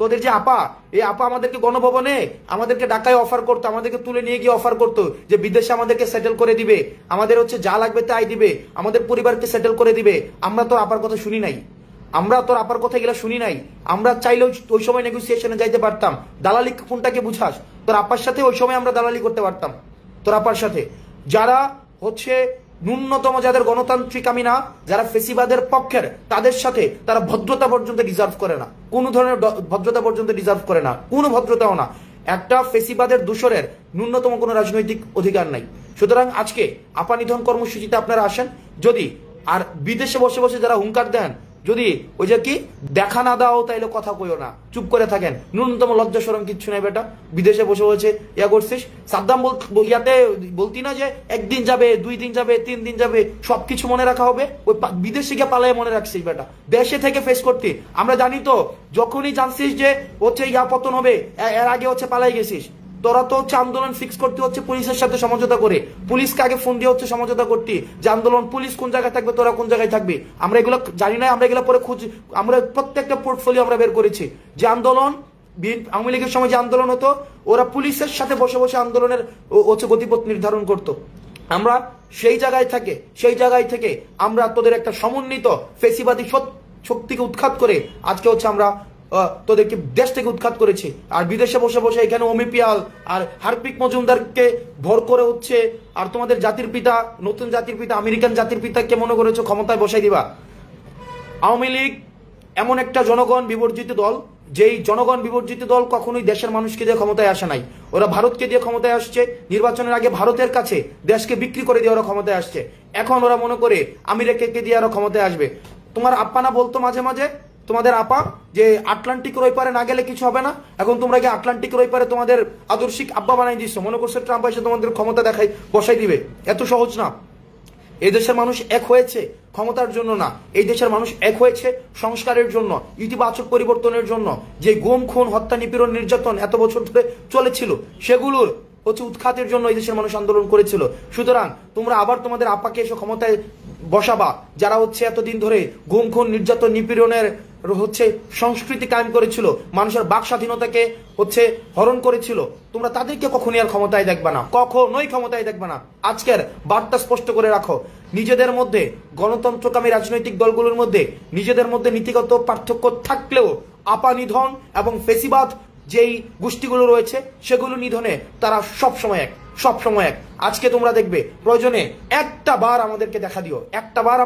তোদের যে আপা, এই আপা আমাদেরকে গণভবনে আমাদেরকে ঢাকায় অফার করতো, আমাদেরকে তুলে নিয়ে গিয়ে অফার করতো যে বিদেশে আমাদেরকে সেটেল করে দিবে, আমাদের হচ্ছে যা লাগবে তাই দিবে, আমাদের পরিবারকে সেটেল করে দিবে। আমরা তোর আপার কথা শুনি নাই, আমরা তোর আপার কথা এগুলা শুনি নাই। আমরা চাইলেও ওই সময় নেগোসিয়েশনে যাইতে পারতাম। দালালি কোনটাকে বুঝাস? তোর আপার সাথে ওই সময় আমরা দালালি করতে পারতাম, তোর আপার সাথে। যারা হচ্ছে ন্যূনতম, যাদের গণতান্ত্রিক আমি না, যারা ফেসিবাদের পক্ষের, তাদের সাথে তারা ভদ্রতা পর্যন্ত ডিজার্ভ করে না, কোনো ধরনের ভদ্রতা পর্যন্ত ডিজার্ভ করে না, কোনো ভদ্রতাও না। একটা ফেসিবাদের দূষরের ন্যূনতম কোনো রাজনৈতিক অধিকার নাই। সুতরাং আজকে আপা নিধন কর্মসূচিতে আপনারা আসেন। যদি আর বিদেশে বসে বসে যারা হুঙ্কার দেন, যদি ওই যে কি দেখা না দাও তাইলে কথা কইও না, চুপ করে থাকেন, ন্যূনতম লজ্জা শরম কিচ্ছু নাই বেটা। বিদেশে বসে বসে ইয়া করছিস। সাদ্দাম ইয়াতে বলতি না যে একদিন যাবে, 2 দিন যাবে, 3 দিন যাবে, সবকিছু মনে রাখা হবে। ওই বিদেশে গিয়ে পালায় মনে রাখছিস বেটা, দেশে থেকে ফেস করতে। আমরা জানি তো, যখনই জানছিস যে হচ্ছে ইয়া পতন হবে, এর আগে হচ্ছে পালাই গেছিস। তোরা তো হচ্ছে আন্দোলন ফিক্স করতে হচ্ছে পুলিশের সাথে সমঝোতা করে, পুলিশকে আগে ফোন দিয়ে হচ্ছে সমঝোতা করতে যে আন্দোলন, পুলিশ কোন জায়গায় থাকবে, তোরা কোন জায়গায় থাকবে। আমরা এগুলো জানি না, আমরা এগুলো পরে আমরা প্রত্যেকটা পোর্টফোলিও আমরা বের করেছি যে আন্দোলন, আওয়ামী লীগের সময় যে আন্দোলন হতো, ওরা পুলিশের সাথে বসে বসে আন্দোলনের হচ্ছে গতিপথ নির্ধারণ করত। আমরা সেই জায়গায় থেকে আমরা তোদের একটা সমন্বিত ফেসিবাদী শক্তিকে উৎখাত করে আজকে হচ্ছে আমরা তোদেরকে দেশ থেকে উৎখাত করেছে। আর বিদেশে বসে বসে এখানে অমিপিয়াল আর হার্পিক মজুমদারকে ভর করে হচ্ছে, আর তোমাদের জাতির পিতা, নতুন জাতির পিতা, আমেরিকান জাতির পিতাকে মনে করেছো ক্ষমতায় বসাই দিবা। আওয়ামী লীগ এমন একটা জনগণ বিবর্জিত দল, যেই জনগণ বিবর্জিত দল কখনোই দেশের মানুষকে দিয়ে ক্ষমতায় আসে নাই। ওরা ভারতকে দিয়ে ক্ষমতায় আসছে, নির্বাচনের আগে ভারতের কাছে দেশকে বিক্রি করে দিয়ে ওরা ক্ষমতায় আসছে। এখন ওরা মনে করে আমেরিকাকে দিয়ে ওরা ক্ষমতায় আসবে। তোমার আপ্পা না বলতো মাঝে মাঝে, তোমাদের আপা, যে আটলান্টিকের ওই পারে না গেলে কিছু হবে না। এখন তোমরা গিয়ে আটলান্টিকের ওই পারে তোমাদের আদর্শিক আব্বা বানাই দিচ্ছ, মনে করছো ট্রাম্প এসে তোমাদের ক্ষমতা দেখাই বসাই দিবে। এত সহজ না। এই দেশের মানুষ এক হয়েছে ক্ষমতার জন্য না, এই দেশের মানুষ এক হয়েছে সংস্কারের জন্য, ইতিবাচক পরিবর্তনের জন্য। যে গুম, খুন, হত্যা, নিপীড়ন, নির্যাতন এত বছর ধরে চলেছিল, সেগুলোর হচ্ছে উৎখাতের জন্য এই দেশের মানুষ আন্দোলন করেছিল। সুতরাং তোমরা আবার তোমাদের আপাকে এসে ক্ষমতায় বসাবা, যারা হচ্ছে এতদিন ধরে গুম, খুন, নির্যাতন, নিপীড়নের হচ্ছে সংস্কৃতি কায়েম করেছিল, মানুষের বাক স্বাধীনতাকে হচ্ছে হরণ করেছিল। তোমরা তাদেরকে কখনই আর ক্ষমতায় দেখবে না, কখনোই ক্ষমতায় দেখবে না। আজকের বার্তা স্পষ্ট করে রাখো, নিজেদের মধ্যে, গণতন্ত্রকামী রাজনৈতিক দলগুলোর মধ্যে নিজেদের মধ্যে নীতিগত পার্থক্য থাকলেও আপা নিধন এবং ফেসিবাদ যেই গোষ্ঠীগুলো রয়েছে সেগুলো নিধনে তারা সবসময় এক। আজকে তোমরা দেখবে, প্রয়োজনে একটা বার আমাদেরকে দেখা দিও, একটা বার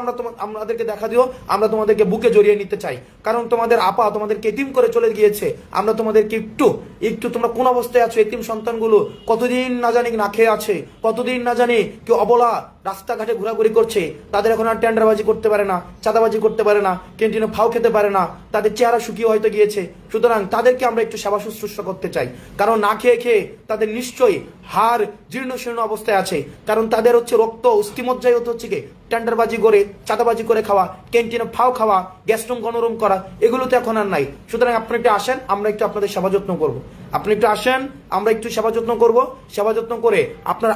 আমাদেরকে দেখা দিও, আমরা তোমাদেরকে বুকে জড়িয়ে নিতে চাই। কারণ তোমাদের আপা তোমাদেরকে এতিম করে চলে গিয়েছে। আমরা তোমাদেরকে একটু তোমরা কোন অবস্থায় আছো, এতিম সন্তানগুলো কতদিন না জানি না খেয়ে আছে, কতদিন না জানি কেউ অবলা রাস্তাঘাটে ঘোরাঘুরি করছে। তাদের এখন আর টেন্ডারবাজি করতে পারে না, চাঁদাবাজি করতে পারে না, ক্যান্টিনে ফাও খেতে পারে না, তাদের চেহারা শুকিয়ে হয়তো গিয়েছে। সুতরাং তাদেরকে আমরা একটু সেবা শুশ্রূষা করতে চাই। কারণ না খেয়ে খেয়ে তাদের নিশ্চয়ই হাড় জীর্ণ শীর্ণ অবস্থায় আছে। কারণ তাদের হচ্ছে রক্ত অস্থিমজ্জায় হচ্ছে কি টেন্ডারবাজি করে, চাঁদাবাজি করে খাওয়া, ক্যান্টিনে ফাও খাওয়া, গ্যাস্ট্রুম গণরুম করা, এগুলো তো এখন আর নাই। সুতরাং আপনি একটু আসেন, আমরা একটু আপনাদের সেবা যত্ন করবো। আপনি একটু আসেন, আমরা একটু সেবা যত্ন করবো। সেবা যত্ন করে আপনার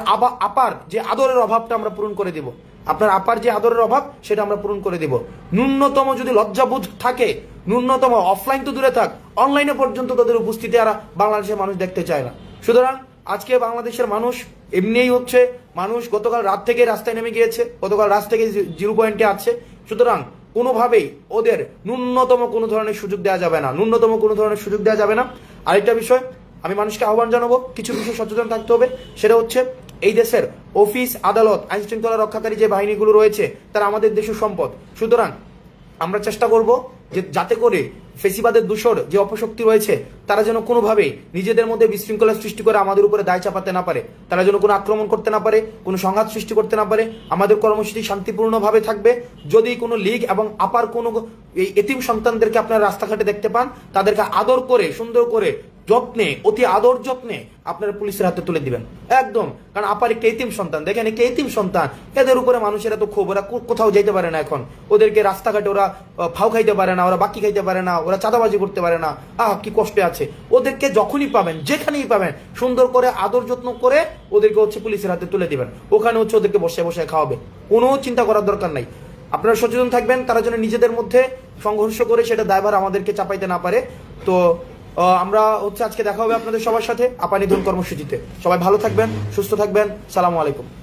আপার যে আদরের অভাবটা আমরা পূরণ করে দিব। আপনার আপার যে আদরের অভাব সেটা আমরা পূরণ করে দিব। ন্যূনতম যদি লজ্জাবোধ থাকে, ন্যূনতম অফলাইন তো দূরে থাক, অনলাইনে পর্যন্ত তাদের উপস্থিতি আর বাংলাদেশের মানুষ দেখতে চায় না। সুতরাং আজকে বাংলাদেশের মানুষ এমনিই হচ্ছে, মানুষ গতকাল রাত থেকে রাস্তায় নেমে গিয়েছে, গতকাল রাত থেকে 0 পয়েন্টে আছে। সুতরাং কোনোভাবেই ওদের ন্যূনতম কোনো ধরনের সুযোগ দেওয়া যাবে না, ন্যূনতম কোনো ধরনের সুযোগ দেওয়া যাবে না। আরেকটা বিষয় আমি মানুষকে আহ্বান জানাবো, কিছু বিষয় সচেতন থাকতে হবে। সেটা হচ্ছে, এই দেশের অফিস, আদালত, আইন শৃঙ্খলা রক্ষাকারী যে বাহিনীগুলো রয়েছে তারা আমাদের দেশের সম্পদ। সুতরাং আমরা চেষ্টা করব যে যাতে করে ফেসিবাদের দূষর যে অপশক্তি রয়েছে তারা যেন কোনোভাবেই নিজেদের মধ্যে বিশৃঙ্খলা সৃষ্টি করে আমাদের উপরে দায় চাপাতে না পারে, তারা যেন কোনো আক্রমণ করতে না পারে, কোনো সংঘাত সৃষ্টি করতে না পারে। আমাদের কর্মসূচি শান্তিপূর্ণভাবে থাকবে। যদি কোনো লীগ এবং আপার কোনো এই এতিম সন্তানদেরকে আপনারা রাস্তাঘাটে দেখতে পান, তাদেরকে আদর করে, সুন্দর করে, যত্নে, অতি আদর যত্নে আপনারা পুলিশের হাতে তুলে দিবেন একদম। কারণ আপার একটা এতিম সন্তান, দেখেন একটা এতিম সন্তান, এদের উপরে মানুষেরা তো ক্ষোভ, ওরা কোথাও যেতে পারে না। এখন ওদেরকে রাস্তাঘাটে ওরা ফাও খাইতে পারে না, ওরা বাকি খাইতে পারে না, ওরা চাঁদাবাজি করতে পারে না, কি কষ্টে আছে। ওদেরকে যখনই পাবেন, যেখানেই পাবেন, সুন্দর করে আদর যত্ন করে ওদেরকে হচ্ছে পুলিশের হাতে তুলে দিবেন। ওখানে হচ্ছে ওদেরকে বসে বসে খাওয়াবে, কোনো চিন্তা করার দরকার নাই। আপনারা সচেতন থাকবেন, তারা যেন নিজেদের মধ্যে সংঘর্ষ করে সেটা দায়ভার আমাদেরকে চাপাইতে না পারে। তো আমরা হচ্ছে আজকে দেখা হবে আপনাদের সবার সাথে আপা নিধন কর্মসূচিতে। সবাই ভালো থাকবেন, সুস্থ থাকবেন। সালামু আলাইকুম।